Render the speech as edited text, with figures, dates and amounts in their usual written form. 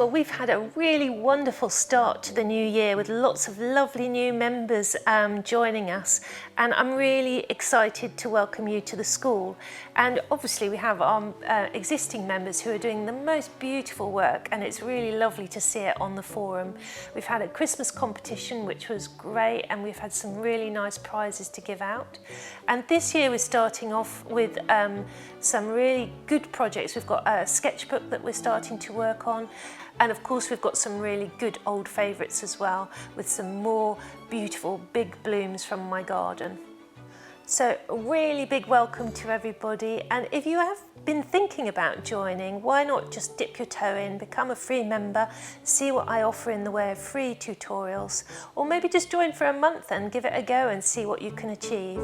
Well, we've had a really wonderful start to the new year with lots of lovely new members joining us, and I'm really excited to welcome you to the school. And obviously we have our existing members who are doing the most beautiful work, and it's really lovely to see it on the forum. We've had a Christmas competition which was great, and we've had some really nice prizes to give out. And this year we're starting off with some really good projects. We've got a sketchbook that we're starting to work on. And of course we've got some really good old favourites as well, with some more beautiful big blooms from my garden. So a really big welcome to everybody, and if you have been thinking about joining, why not just dip your toe in, become a free member, see what I offer in the way of free tutorials, or maybe just join for a month and give it a go and see what you can achieve.